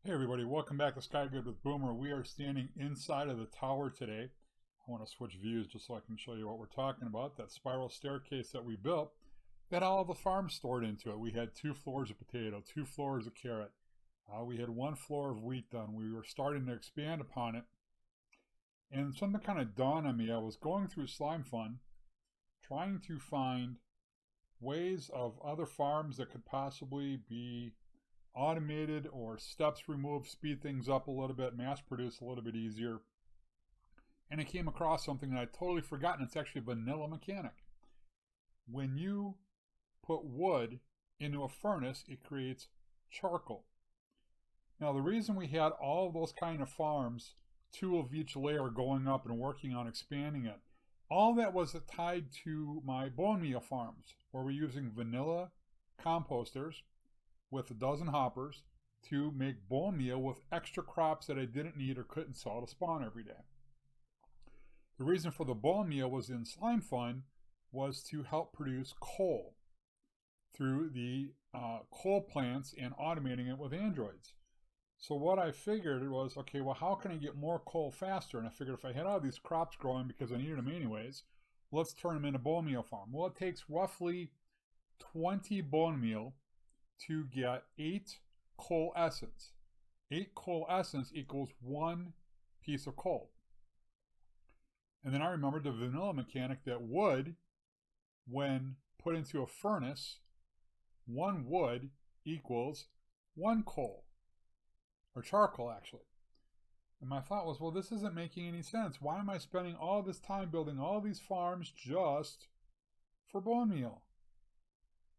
Hey everybody, welcome back to Skygrid with Boomer. We are standing inside of the tower today. I want to switch views just so I can show you what we're talking about. That spiral staircase that we built that had all the farms stored into it. We had 2 floors of potato, 2 floors of carrot. We had 1 floor of wheat done. We were starting to expand upon it. And something kind of dawned on me. I was going through Slimefun trying to find ways of other farms that could possibly be automated or steps removed, speed things up a little bit, mass produce a little bit easier. And I came across something that I'd totally forgotten. It's actually a vanilla mechanic. When you put wood into a furnace, it creates charcoal. Now the reason we had all of those kind of farms, 2 of each layer going up and working on expanding it, all that was tied to my bone meal farms, where we're using vanilla composters with 12 hoppers to make bone meal with extra crops that I didn't need or couldn't sell to spawn every day. The reason for the bone meal was in Slimefun was to help produce coal through the coal plants and automating it with androids. So what I figured was, okay, well, how can I get more coal faster? And I figured if I had all these crops growing because I needed them anyways, let's turn them into bone meal farm. Well, it takes roughly 20 bone meal to get 8 coal essence. 8 coal essence equals 1 piece of coal. And then I remembered the vanilla mechanic that wood, when put into a furnace, 1 wood equals 1 coal. Or charcoal, actually. And my thought was, well, this isn't making any sense. Why am I spending all this time building all these farms just for bone meal?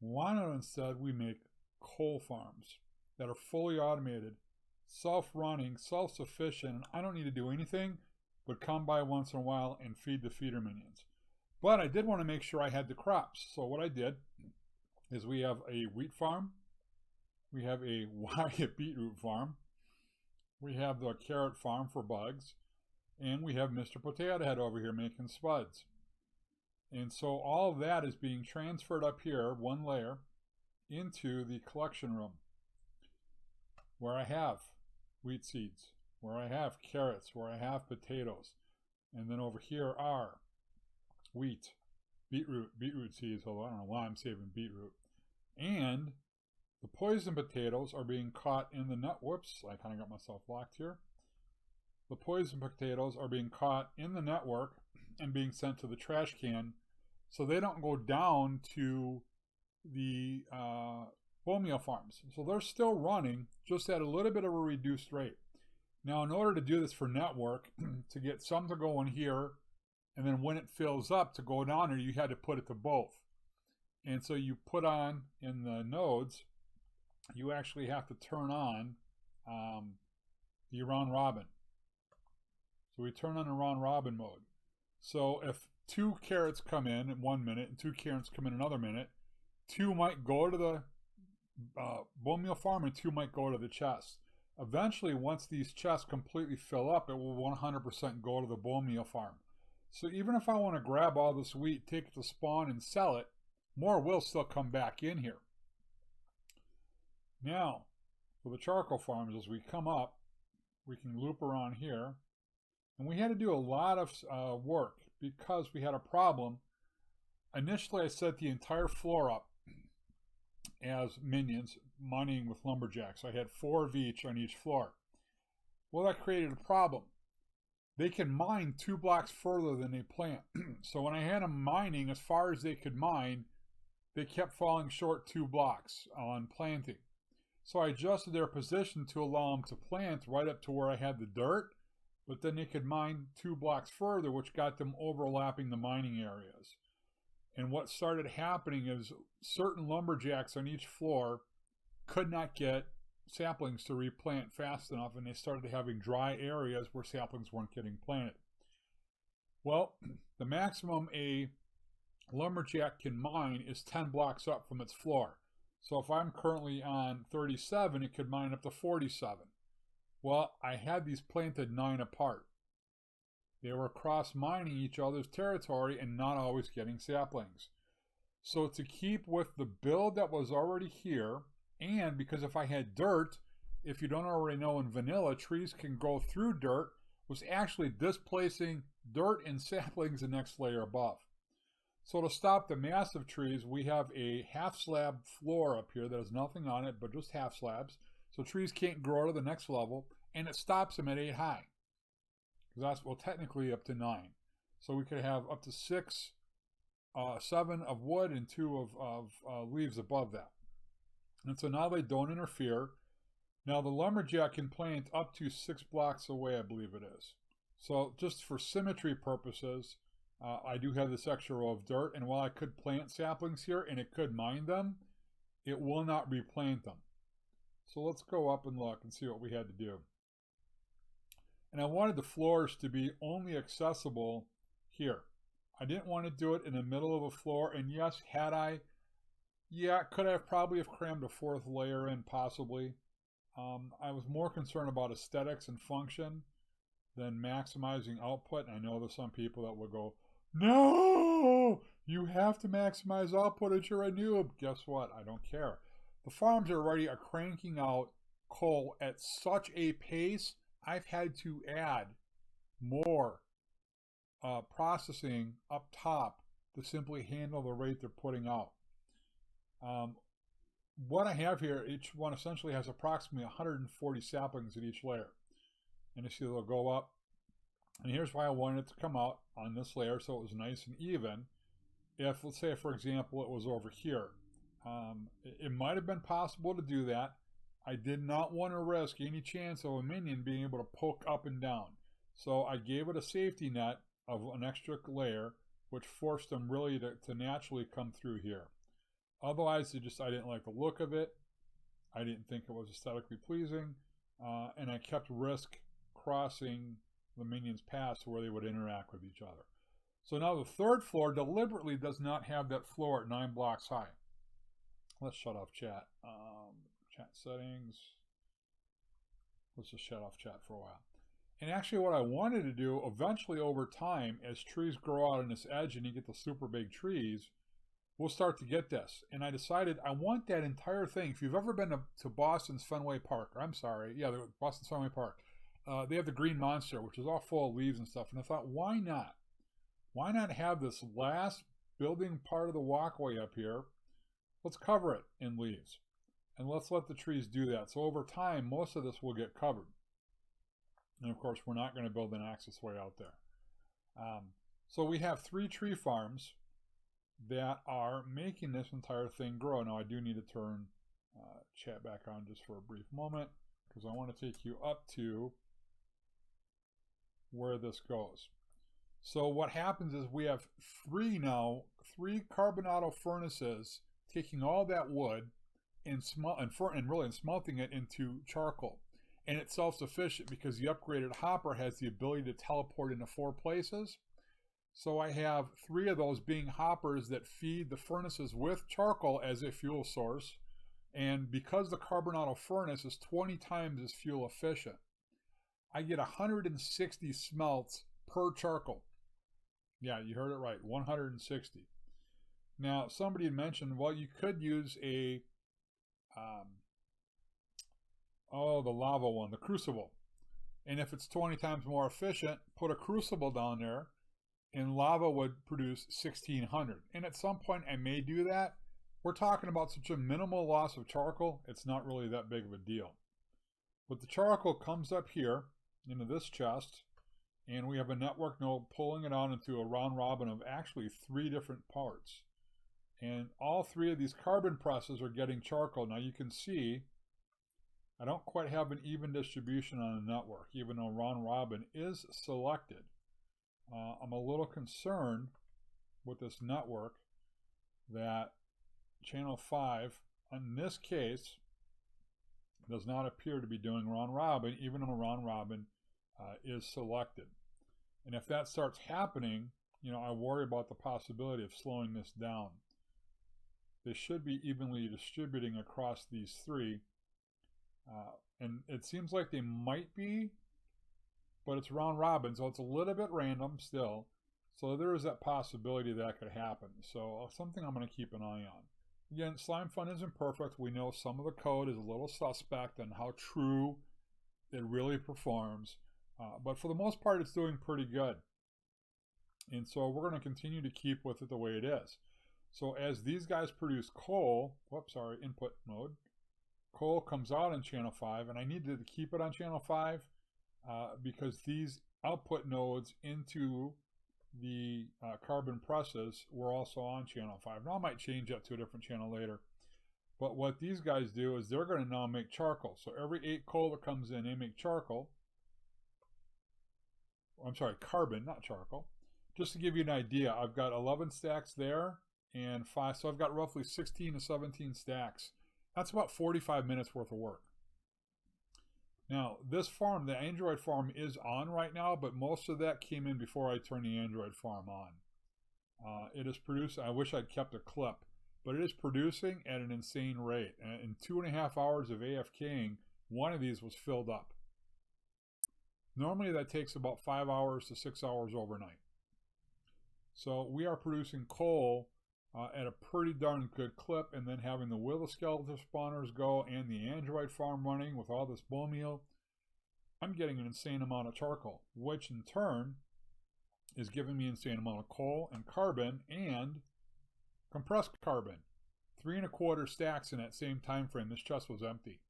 Why not instead we make coal farms that are fully automated, self-running, self-sufficient, and I don't need to do anything but come by once in a while and feed the feeder minions. But I did want to make sure I had the crops. So what I did is we have a wheat farm, we have a Wyatt beetroot farm, we have the carrot farm for bugs, and we have Mr. Potato Head over here making spuds. And so all of that is being transferred up here, 1 layer, into the collection room where I have wheat seeds, where I have carrots, where I have potatoes, and then over here are wheat, beetroot seeds, although I don't know why I'm saving beetroot, and the poison potatoes are being caught in the net. Whoops, I kind of got myself locked here. The poison potatoes are being caught in the network and being sent to the trash can so they don't go down to the bone meal farms. So they're still running, just at a little bit of a reduced rate. Now, in order to do this for network, to get some to go in here, and then when it fills up to go down there, you had to put it to both. And so you put on in the nodes, you actually have to turn on the round robin. So we turn on the round robin mode. So if 2 carrots come in 1 minute and 2 carrots come in another minute, 2 might go to the bone meal farm and 2 might go to the chest. Eventually, once these chests completely fill up, it will 100% go to the bone meal farm. So even if I want to grab all this wheat, take it to spawn and sell it, more will still come back in here. Now, for the charcoal farms, as we come up, we can loop around here. And we had to do a lot of work because we had a problem. Initially, I set the entire floor up as minions, mining with lumberjacks. I had 4 of each on each floor. Well, that created a problem. They can mine 2 blocks further than they plant. So when I had them mining as far as they could mine, they kept falling short 2 blocks on planting. So I adjusted their position to allow them to plant right up to where I had the dirt, but then they could mine 2 blocks further, which got them overlapping the mining areas. And what started happening is certain lumberjacks on each floor could not get saplings to replant fast enough, and they started having dry areas where saplings weren't getting planted. Well, the maximum a lumberjack can mine is 10 blocks up from its floor. So if I'm currently on 37, it could mine up to 47. Well, I had these planted 9 apart. They were cross-mining each other's territory and not always getting saplings. So to keep with the build that was already here, and because if I had dirt, if you don't already know, in vanilla, trees can go through dirt, was actually displacing dirt and saplings the next layer above. So to stop the massive trees, we have a half slab floor up here that has nothing on it but just half slabs. So trees can't grow to the next level, and it stops them at 8 high. Because that's, well, technically up to 9. So we could have up to 6, 7 of wood and 2 of leaves above that. And so now they don't interfere. Now the lumberjack can plant up to 6 blocks away, I believe it is. So just for symmetry purposes, I do have this extra row of dirt, and while I could plant saplings here and it could mine them, it will not replant them. So let's go up and look and see what we had to do. And I wanted the floors to be only accessible here. I didn't want to do it in the middle of a floor, and yes, had I, yeah, could I have probably have crammed a 4th layer in, possibly. I was more concerned about aesthetics and function than maximizing output. And I know there's some people that will go, no, you have to maximize output if you're a noob. Guess what? I don't care. The farms already are cranking out coal at such a pace, I've had to add more processing up top to simply handle the rate they're putting out. What I have here, each one essentially has approximately 140 saplings at each layer. And you see they'll go up. And here's why I wanted it to come out on this layer so it was nice and even. If, let's say, for example, it was over here. It might have been possible to do that. I did not want to risk any chance of a minion being able to poke up and down. So I gave it a safety net of an extra layer, which forced them really to naturally come through here. Otherwise, I didn't like the look of it. I didn't think it was aesthetically pleasing. And I kept risk crossing the minions' paths where they would interact with each other. So now the 3rd floor deliberately does not have that floor at 9 blocks high. Let's shut off chat. Chat settings. Let's just shut off chat for a while. And actually what I wanted to do eventually over time, as trees grow out on this edge and you get the super big trees, we'll start to get this. And I decided I want that entire thing. If you've ever been to Boston's Fenway Park, Boston's Fenway Park, they have the Green Monster, which is all full of leaves and stuff. And I thought, why not? Why not have this last building part of the walkway up here? Let's cover it in leaves. And let's let the trees do that. So over time, most of this will get covered. And of course, we're not going to build an access way out there. So we have 3 tree farms that are making this entire thing grow. Now I do need to turn chat back on just for a brief moment, because I want to take you up to where this goes. So what happens is we have 3 carbonado furnaces taking all that wood and smelting it into charcoal. And it's self-sufficient because the upgraded hopper has the ability to teleport into 4 places. So I have 3 of those being hoppers that feed the furnaces with charcoal as a fuel source. And because the carbonado furnace is 20 times as fuel efficient, I get 160 smelts per charcoal. Yeah, you heard it right, 160. Now, somebody had mentioned, well, you could use a, the lava one, the crucible. And if it's 20 times more efficient, put a crucible down there, and lava would produce 1600. And at some point, I may do that. We're talking about such a minimal loss of charcoal, it's not really that big of a deal. But the charcoal comes up here into this chest, and we have a network node pulling it on into a round robin of actually 3 different parts. And all 3 of these carbon presses are getting charcoal. Now you can see I don't quite have an even distribution on the network, even though round robin is selected. I'm a little concerned with this network that channel 5, in this case, does not appear to be doing round robin, even though round robin is selected. And if that starts happening, I worry about the possibility of slowing this down. They should be evenly distributing across these 3. And it seems like they might be, but it's round robin, so it's a little bit random still. So there is that possibility that could happen. So something I'm going to keep an eye on. Again, Slimefun isn't perfect. We know some of the code is a little suspect on how true it really performs. But for the most part, it's doing pretty good. And so we're going to continue to keep with it the way it is. So as these guys produce coal, whoops, sorry, input mode, coal comes out on channel 5, and I needed to keep it on channel 5 because these output nodes into the carbon presses were also on channel 5. Now I might change that to a different channel later. But what these guys do is they're going to now make charcoal. So every 8 coal that comes in, they make charcoal. I'm sorry, carbon, not charcoal. Just to give you an idea, I've got 11 stacks there and 5. So I've got roughly 16 to 17 stacks. That's about 45 minutes worth of work. Now, this farm, the Android farm, is on right now, but most of that came in before I turned the Android farm on. It is producing, I wish I'd kept a clip, but it is producing at an insane rate. And in 2.5 hours of AFKing, one of these was filled up. Normally that takes about 5 hours to 6 hours overnight. So we are producing coal at a pretty darn good clip, and then having the wither skeleton spawners go and the Android farm running with all this bone meal, I'm getting an insane amount of charcoal, which in turn is giving me an insane amount of coal and carbon and compressed carbon. 3.25 stacks in that same time frame. This chest was empty.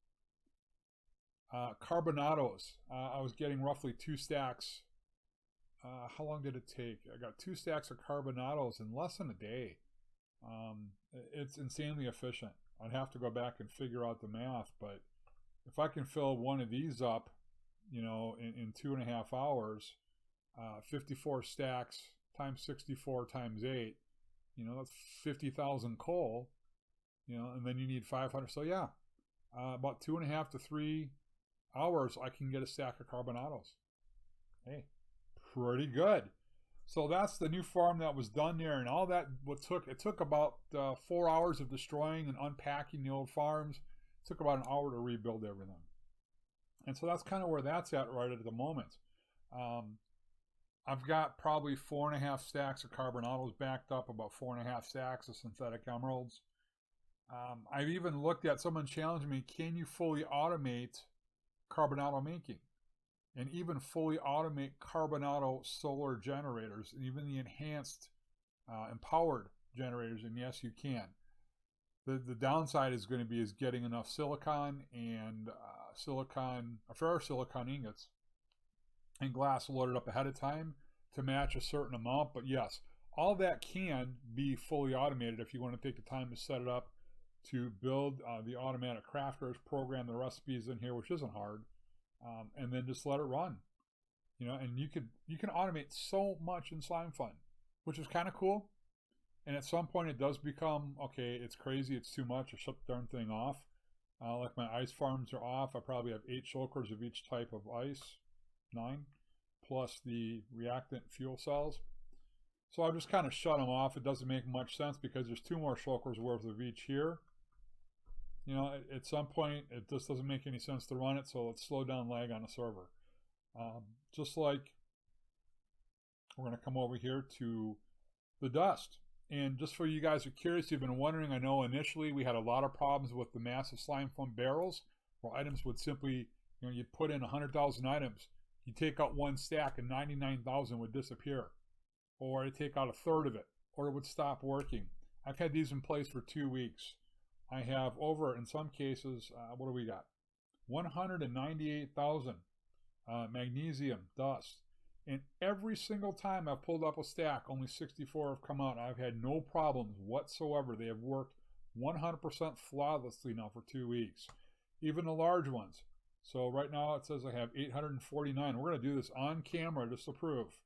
Carbonados. I was getting roughly 2 stacks. How long did it take? I got 2 stacks of carbonados in less than a day. It's insanely efficient. I'd have to go back and figure out the math, but if I can fill one of these up, you know, in 2.5 hours, 54 stacks times 64 times 8, you know, that's 50,000 coal, you know, and then you need 500. So yeah, about 2.5 to 3 hours, I can get a stack of carbonados. Hey, pretty good. So that's the new farm that was done there, and all that it took about 4 hours of destroying and unpacking the old farms. It took about an hour to rebuild everything. And so that's kind of where that's at right at the moment. I've got probably 4.5 stacks of carbonados backed up, about 4.5 stacks of synthetic emeralds. I've even looked at, someone challenged me, can you fully automate carbonado making? And even fully automate carbonado solar generators, and even the enhanced empowered generators, and yes, you can. The downside is going to be getting enough silicon and ferrosilicon ingots and glass loaded up ahead of time to match a certain amount. But yes, all that can be fully automated if you want to take the time to set it up, to build the automatic crafters, program the recipes in here, which isn't hard. And then just let it run, you know, and you can automate so much in Slimefun, which is kind of cool. And at some point it does become, okay, it's crazy, it's too much, I shut the darn thing off. Like my ice farms are off. I probably have 8 shulkers of each type of ice, 9, plus the reactant fuel cells. So I've just kind of shut them off. It doesn't make much sense because there's 2 more shulkers worth of each here. You know, at some point, it just doesn't make any sense to run it, so let's slow down lag on the server. Just like we're going to come over here to the dust. And just for you guys who are curious, you've been wondering, I know initially we had a lot of problems with the massive Slimefun barrels, where items would simply, you know, you'd put in 100,000 items, you take out 1 stack and 99,000 would disappear. Or I'd take out 1/3 of it, or it would stop working. I've had these in place for 2 weeks. I have over, in some cases, what do we got? 198,000 magnesium dust. And every single time I've pulled up a stack, only 64 have come out. I've had no problems whatsoever. They have worked 100% flawlessly now for 2 weeks. Even the large ones. So right now it says I have 849. We're going to do this on camera just to prove.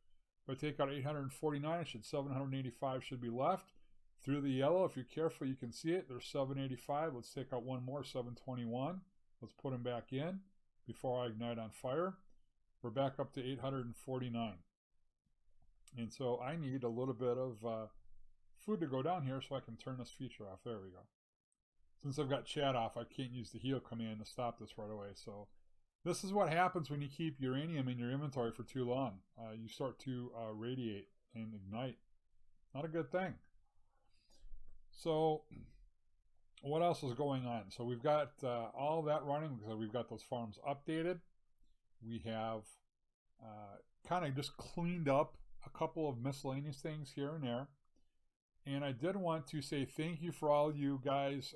If I take out 849, 785 should be left. Through the yellow, if you're careful, you can see it. There's 785. Let's take out one more, 721. Let's put them back in before I ignite on fire. We're back up to 849. And so I need a little bit of food to go down here so I can turn this feature off. There we go. Since I've got chat off, I can't use the heal command to stop this right away. So this is what happens when you keep uranium in your inventory for too long. You start to radiate and ignite. Not a good thing. So what else is going on? So we've got all that running because we've got those farms updated. We have kind of just cleaned up a couple of miscellaneous things here and there. And I did want to say thank you for all you guys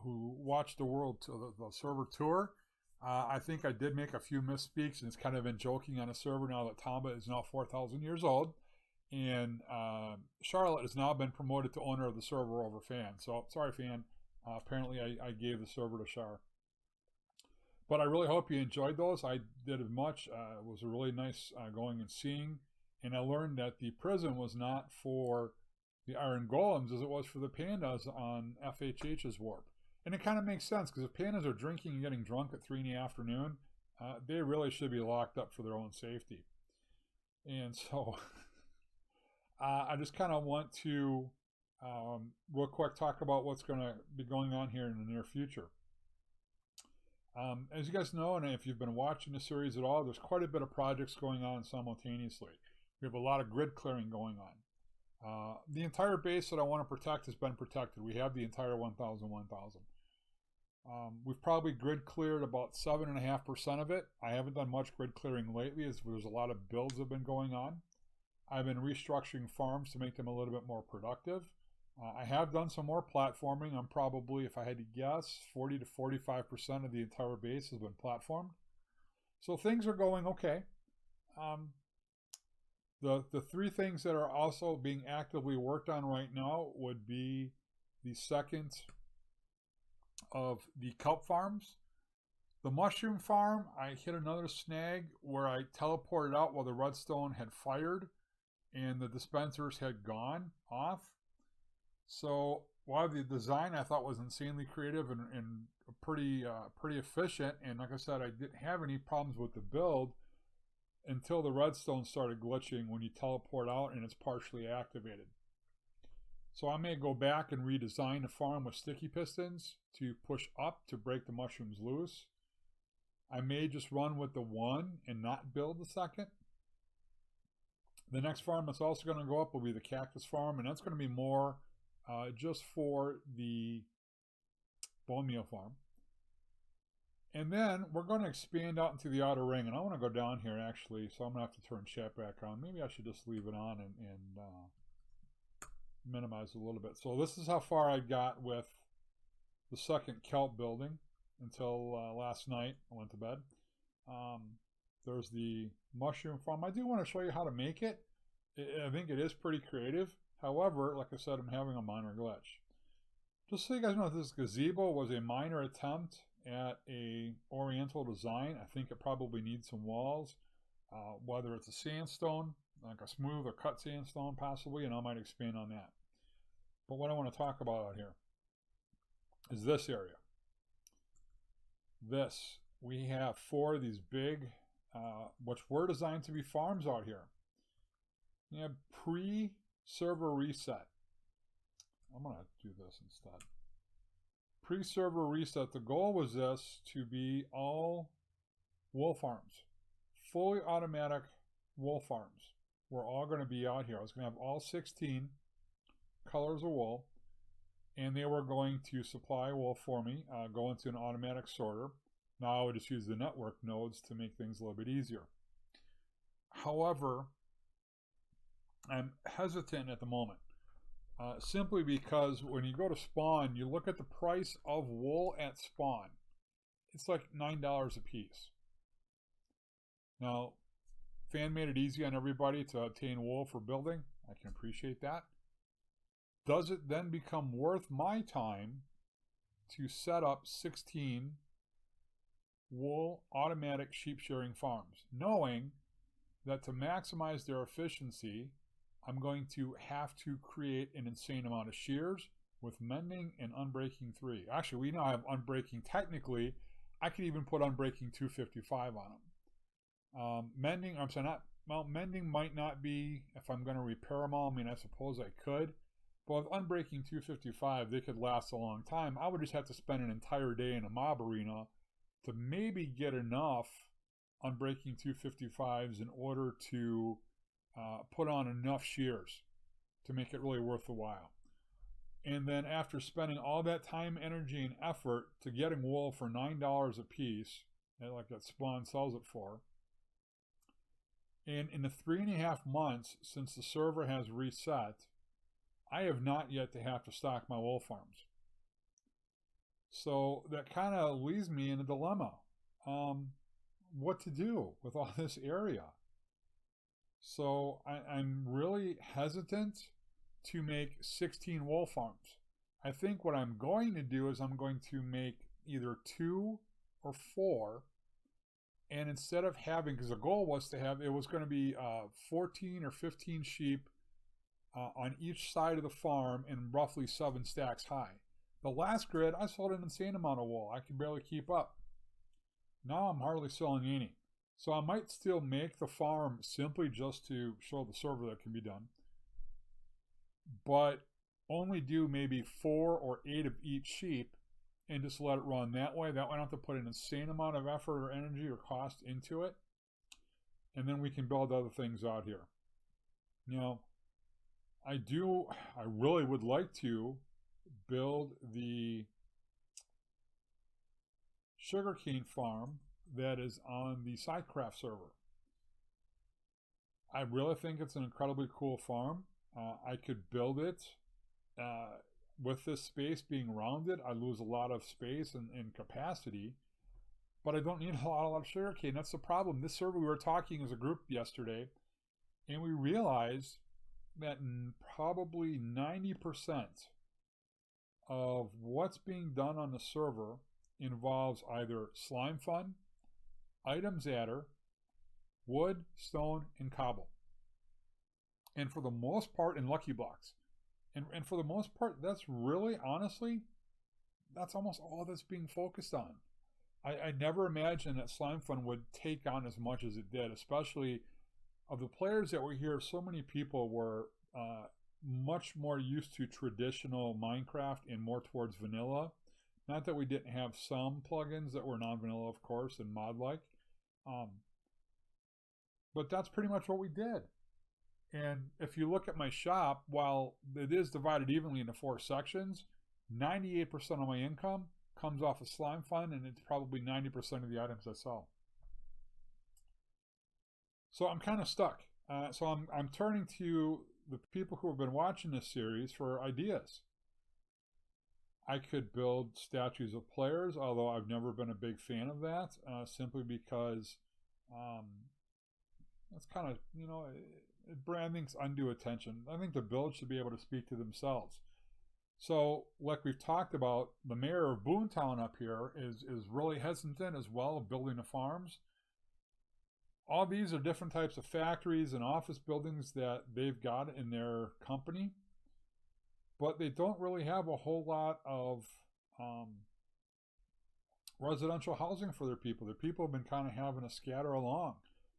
who watched the the server tour. I think I did make a few misspeaks, and it's kind of been joking on a server now that Tamba is now 4,000 years old. And Charlotte has now been promoted to owner of the server over Fan. So, sorry, Fan. Apparently, I gave the server to Char. But I really hope you enjoyed those. I did as much. It was a really nice going and seeing. And I learned that the prison was not for the Iron Golems as it was for the pandas on FHH's warp. And it kind of makes sense, because if pandas are drinking and getting drunk at 3 in the afternoon, they really should be locked up for their own safety. And so I just kind of want to real quick talk about what's going to be going on here in the near future. As you guys know, and if you've been watching the series at all, there's quite a bit of projects going on simultaneously. We have a lot of grid clearing going on. The entire base that I want to protect has been protected. We have the entire 1,000. We've probably grid cleared about 7.5% of it. I haven't done much grid clearing lately, as there's a lot of builds that have been going on. I've been restructuring farms to make them a little bit more productive. I have done some more platforming. I'm probably, if I had to guess, 40 to 45% of the entire base has been platformed. So things are going okay. The three things that are also being actively worked on right now would be the second of the kelp farms. The mushroom farm, I hit another snag where I teleported out while the redstone had fired and the dispensers had gone off. So while the design I thought was insanely creative and pretty efficient, and like I said, I didn't have any problems with the build until the redstone started glitching when you teleport out and it's partially activated. So I may go back and redesign the farm with sticky pistons to push up to break the mushrooms loose. I may just run with the one and not build the second. The next farm that's also going to go up will be the cactus farm, and that's going to be more just for the bone meal farm. And then we're going to expand out into the outer ring, and I want to go down here actually, so I'm going to have to turn chat back on. Maybe I should just leave it on and minimize it a little bit. So this is how far I got with the second kelp building until last night. I went to bed. There's the mushroom farm. I do want to show you how to make it. I think it is pretty creative. However, like I said, I'm having a minor glitch. Just so you guys know, this gazebo was a minor attempt at a oriental design. I think it probably needs some walls, whether it's a sandstone, like a smooth or cut sandstone possibly, and I might expand on that. But what I want to talk about out here is this area. We have 4 of these big, which were designed to be farms out here. We have pre-server reset. I'm going to do this instead. Pre-server reset, the goal was this to be all wool farms. Fully automatic wool farms. We're all going to be out here. I was going to have all 16 colors of wool, and they were going to supply wool for me, go into an automatic sorter. Now I would just use the network nodes to make things a little bit easier. However, I'm hesitant at the moment, simply because when you go to spawn, you look at the price of wool at spawn. It's like $9 a piece. Now, Fan made it easy on everybody to obtain wool for building. I can appreciate that. Does it then become worth my time to set up 16 wool automatic sheep shearing farms, knowing that to maximize their efficiency, I'm going to have to create an insane amount of shears with mending and unbreaking 3. Actually, we now have unbreaking. Technically, I could even put unbreaking 255 on them. Mending might not be, if I'm going to repair them all, I mean, I suppose I could. But with unbreaking 255, they could last a long time. I would just have to spend an entire day in a mob arena to maybe get enough unbreaking 255s in order to put on enough shears to make it really worth the while. And then after spending all that time, energy, and effort to getting wool for $9 a piece, like that Spawn sells it for, and in the 3.5 months since the server has reset, I have not yet to have to stock my wool farms. So that kind of leaves me in a dilemma. What to do with all this area? So I'm really hesitant to make 16 wool farms. I think what I'm going to do is I'm going to make either 2 or 4. And instead of having, because the goal was to have, it was going to be 14 or 15 sheep on each side of the farm and roughly 7 stacks high. The last grid, I sold an insane amount of wool. I could barely keep up. Now I'm hardly selling any. So I might still make the farm simply just to show the server that can be done, but only do maybe 4 or 8 of each sheep and just let it run that way. That way I don't have to put an insane amount of effort or energy or cost into it. And then we can build other things out here. Now, I really would like to build the sugarcane farm that is on the Sidecraft server. I really think it's an incredibly cool farm. I could build it with this space being rounded. I lose a lot of space and capacity, but I don't need a lot of sugarcane. That's the problem. This server, we were talking as a group yesterday, and we realized that probably 90% of what's being done on the server involves either Slimefun, items adder, wood, stone, and cobble. And for the most part, in Lucky Blocks. And for the most part, that's really, honestly, that's almost all that's being focused on. I never imagined that Slimefun would take on as much as it did, especially of the players that were here. So many people were much more used to traditional Minecraft and more towards vanilla. Not that we didn't have some plugins that were non-vanilla, of course, and mod-like. But that's pretty much what we did. And if you look at my shop, while it is divided evenly into 4 sections, 98% of my income comes off of Slimefun, and it's probably 90% of the items I sell. So I'm kind of stuck. So I'm turning to the people who have been watching this series for ideas. I could build statues of players, although I've never been a big fan of that, simply because that's kind of, branding's undue attention. I think the build should be able to speak to themselves. So, like we've talked about, the mayor of Boomtown up here is really hesitant as well of building the farms. All these are different types of factories and office buildings that they've got in their company, but they don't really have a whole lot of residential housing for their people. Their people have been kind of having to scatter along.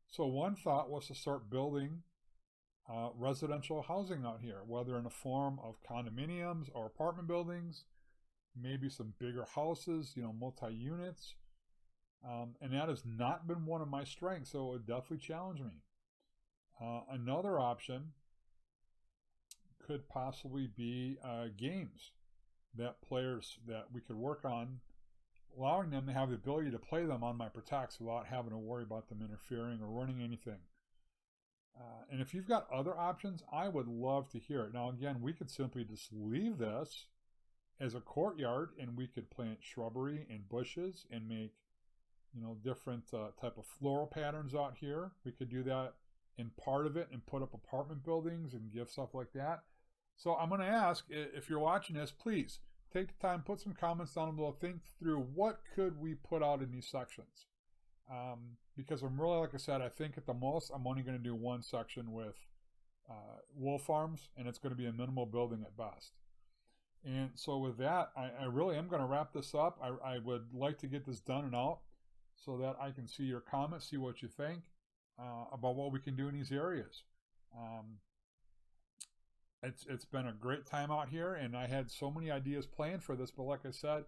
So one thought was to start building residential housing out here, whether in the form of condominiums or apartment buildings, maybe some bigger houses, multi-units. And that has not been one of my strengths, so it would definitely challenge me. Another option could possibly be games that we could work on, allowing them to have the ability to play them on my Protects without having to worry about them interfering or running anything. And if you've got other options, I would love to hear it. Now, again, we could simply just leave this as a courtyard, and we could plant shrubbery and bushes and make, different type of floral patterns out here. We could do that in part of it and put up apartment buildings and give stuff like that. So I'm going to ask, if you're watching this, please take the time, put some comments down below, think through what could we put out in these sections. Because I'm really, like I said, I think at the most I'm only going to do one section with wool farms, and it's going to be a minimal building at best. And so with that, I really am going to wrap this up. I would like to get this done and out so that I can see your comments, see what you think about what we can do in these areas. It's been a great time out here, and I had so many ideas planned for this, but like I said,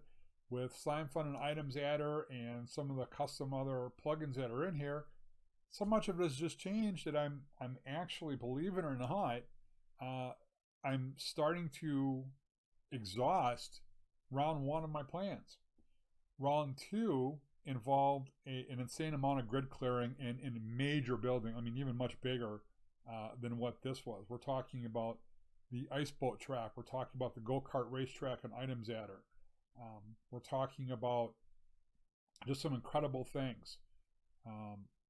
with Slimefun and Items Adder and some of the custom other plugins that are in here, so much of it has just changed that I'm actually, believe it or not, I'm starting to exhaust round 1 of my plans. Round 2 involved an insane amount of grid clearing and in a major building. I mean, even much bigger than what this was. We're talking about the ice boat track. We're talking about the go-kart racetrack and items adder. We're talking about just some incredible things.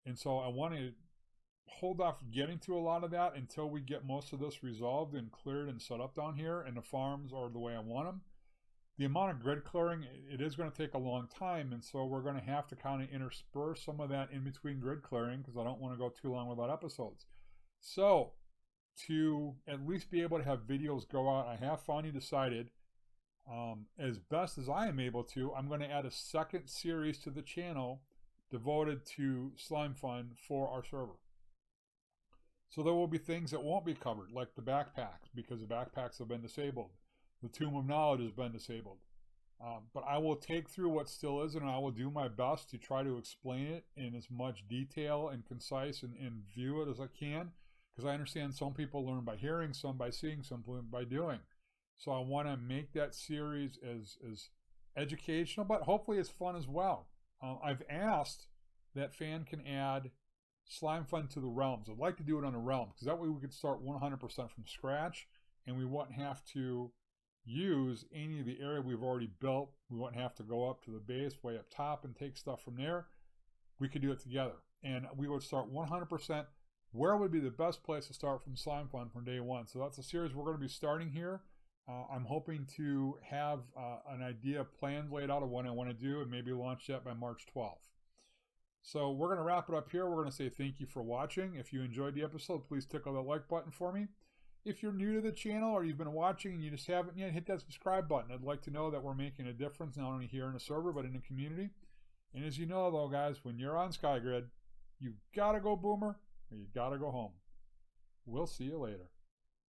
And so I want to hold off getting to a lot of that until we get most of this resolved and cleared and set up down here, and the farms are the way I want them. The amount of grid clearing, it is going to take a long time, and so we're going to have to kind of intersperse some of that in between grid clearing because I don't want to go too long without episodes. So to at least be able to have videos go out, I have finally decided, as best as I am able to, I'm going to add a second series to the channel devoted to Slimefun for our server. So there will be things that won't be covered, like the backpacks, because the backpacks have been disabled. The Tomb of Knowledge has been disabled. But I will take through what still is, and I will do my best to try to explain it in as much detail and concise and view it as I can, because I understand some people learn by hearing, some by seeing, some by doing. So I want to make that series as educational, but hopefully as fun as well. I've asked that fan can add Slimefun to the realms. I'd like to do it on a realm, because that way we could start 100% from scratch, and we wouldn't have to use any of the area we've already built. We wouldn't have to go up to the base way up top and take stuff from there. We could do it together, and we would start 100%. Where would be the best place to start from Slimefun from day one? So that's a series we're going to be starting here. I'm hoping to have an idea, plans laid out of what I want to do, and maybe launch that by March 12th. So we're going to wrap it up here. We're going to say thank you for watching. If you enjoyed the episode, please tickle that like button for me. If you're new to the channel or you've been watching and you just haven't yet, hit that subscribe button. I'd like to know that we're making a difference not only here in the server, but in the community. And as you know, though, guys, when you're on Skygrid, you've got to go boomer or you got to go home. We'll see you later.